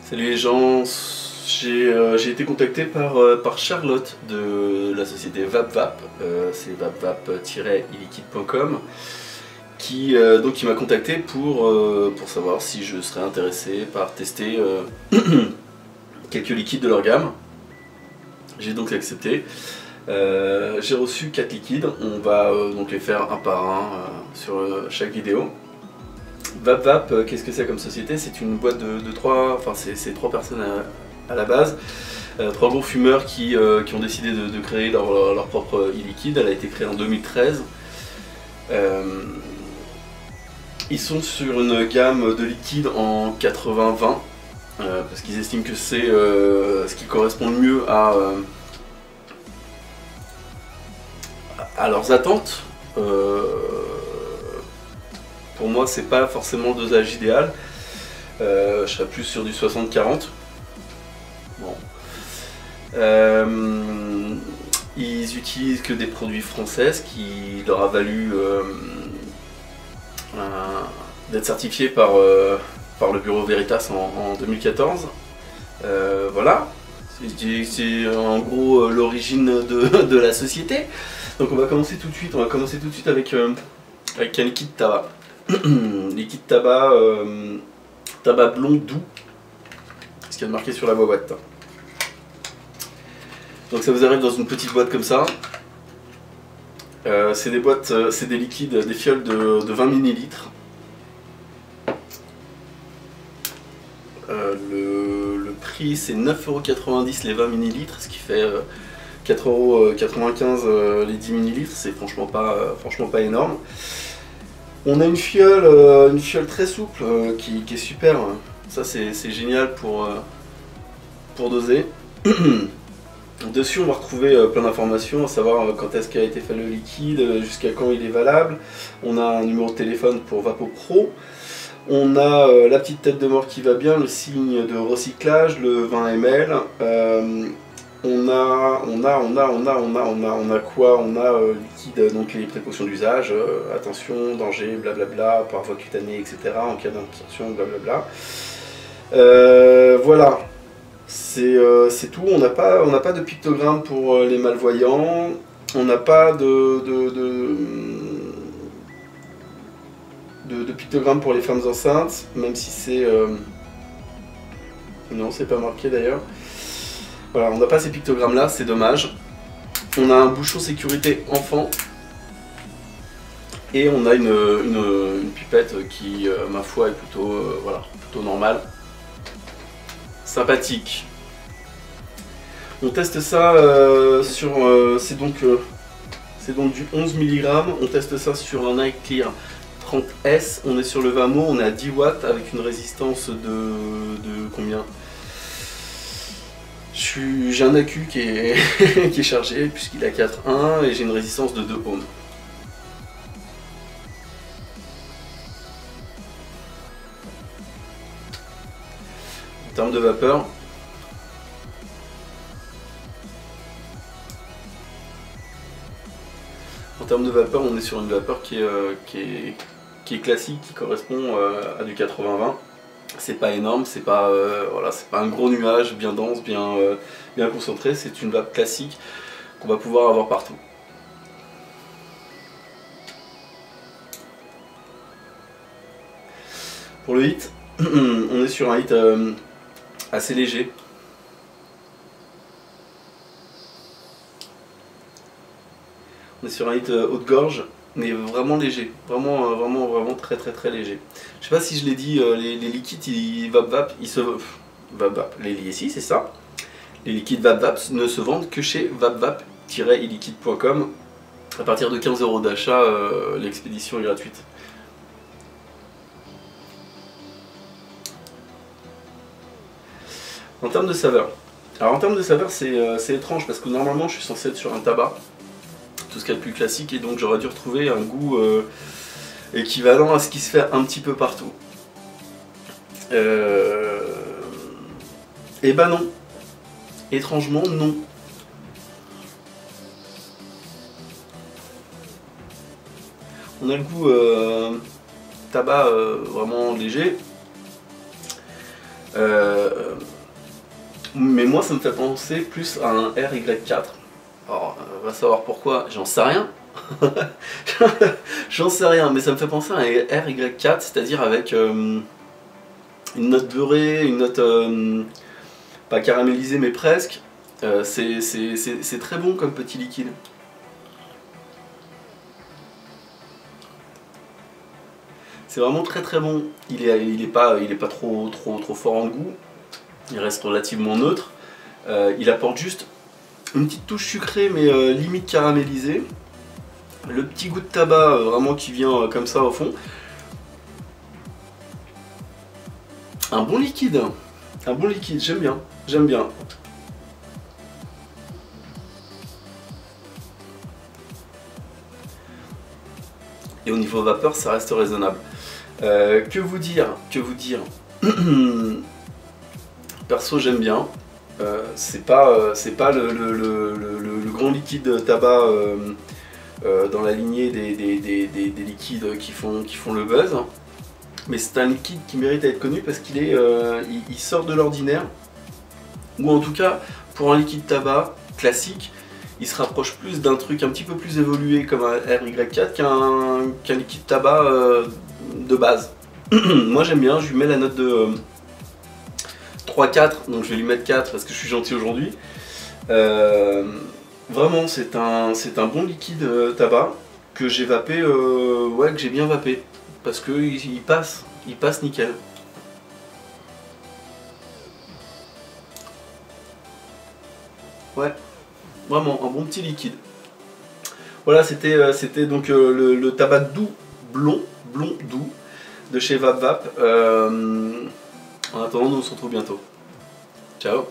Salut les gens, j'ai été contacté par Charlotte de la société VapVap, c'est vapvap-iliquide.com, qui m'a contacté pour savoir si je serais intéressé par tester quelques liquides de leur gamme. J'ai donc accepté. J'ai reçu 4 liquides, on va donc les faire un par un sur chaque vidéo. VapVap, qu'est-ce que c'est comme société? C'est une boîte de 3, enfin c'est 3 personnes à la base, 3 gros fumeurs qui ont décidé de créer leur propre e-liquide. Elle a été créée en 2013. Ils sont sur une gamme de liquides en 80-20, parce qu'ils estiment que c'est ce qui correspond le mieux à leurs attentes. Pour moi, c'est pas forcément le dosage idéal. Je serais plus sur du 60-40. Bon. Ils utilisent que des produits français, ce qui leur a valu d'être certifiés par le bureau Veritas en 2014. Voilà. C'est en gros l'origine de la société. Donc on va commencer tout de suite. On va commencer tout de suite avec un liquide tabac. Liquide tabac, tabac blond doux, ce qu'il y a de marqué sur la boîte. Donc ça vous arrive dans une petite boîte comme ça. C'est des boîtes, c'est des liquides, des fioles de 20 ml. Le prix c'est 9,90 € les 20 ml, ce qui fait 4,95 € les 10 ml. C'est franchement pas énorme. On a une fiole très souple qui est super. Ça c'est génial pour doser. Dessus on va retrouver plein d'informations, à savoir quand est-ce qu'a été fait le liquide, jusqu'à quand il est valable. On a un numéro de téléphone pour VapoPro. On a la petite tête de mort qui va bien, le signe de recyclage, le 20 ml. On a quoi? On a liquide, donc les précautions d'usage, attention, danger, blablabla, par voie cutanée, etc. En cas d'absorption, blablabla. Voilà, c'est tout. On n'a pas de pictogramme pour les malvoyants. On n'a pas de pictogramme pour les femmes enceintes, même si c'est... Non, c'est pas marqué d'ailleurs. Voilà, on n'a pas ces pictogrammes là, c'est dommage. On a un bouchon sécurité enfant. Et on a une pipette qui, ma foi, est plutôt normale. Sympathique. On teste ça sur... c'est donc du 11 mg. On teste ça sur un iClear 30S. On est sur le Vamo, on est à 10 watts avec une résistance de combien? J'ai un accu qui est, qui est chargé puisqu'il a 4,1 et j'ai une résistance de 2 ohms. En termes de vapeur, on est sur une vapeur qui est classique, qui correspond à du 80-20. C'est pas énorme, c'est pas un gros nuage bien dense, bien concentré. C'est une vape classique qu'on va pouvoir avoir partout. Pour le hit, on est sur un hit assez léger. On est sur un hit haut de gorge, mais vraiment léger, vraiment très léger. Je sais pas si je l'ai dit, les liquides VapVap, les ici c'est ça. Les liquides VapVap ne se vendent que chez vapvap-iliquide.com. À partir de 15 € d'achat, l'expédition est gratuite. En termes de saveur, c'est étrange parce que normalement je suis censé être sur un tabac, tout ce qu'il y a de plus classique, et donc j'aurais dû retrouver un goût équivalent à ce qui se fait un petit peu partout. Et bah non, étrangement non. On a le goût tabac vraiment léger. Mais moi ça me fait penser plus à un RY4. Alors on va savoir pourquoi, j'en sais rien. J'en sais rien, mais ça me fait penser à un RY4, c'est-à-dire avec une note beurrée, une note pas caramélisée mais presque. C'est très bon comme petit liquide. C'est vraiment très très bon. Il est pas trop fort en goût. Il reste relativement neutre. Il apporte juste une petite touche sucrée mais limite caramélisée. Le petit goût de tabac vraiment qui vient comme ça au fond. Un bon liquide, j'aime bien, j'aime bien. Et au niveau vapeur, ça reste raisonnable. Que vous dire, Perso, j'aime bien. C'est pas le grand liquide tabac dans la lignée des liquides qui font le buzz. Mais c'est un liquide qui mérite à être connu parce qu'il il sort de l'ordinaire. Ou en tout cas, pour un liquide tabac classique, il se rapproche plus d'un truc un petit peu plus évolué comme un RY4 qu'un liquide tabac de base. Moi j'aime bien, je lui mets la note de 3-4, donc je vais lui mettre 4 parce que je suis gentil aujourd'hui. Vraiment c'est un bon liquide tabac que j'ai vapé, ouais, que j'ai bien vapé. Parce qu'il passe nickel. Ouais, vraiment un bon petit liquide. Voilà, c'était donc le tabac doux, blond doux, de chez VapVap. En attendant, nous on se retrouve bientôt. Ciao.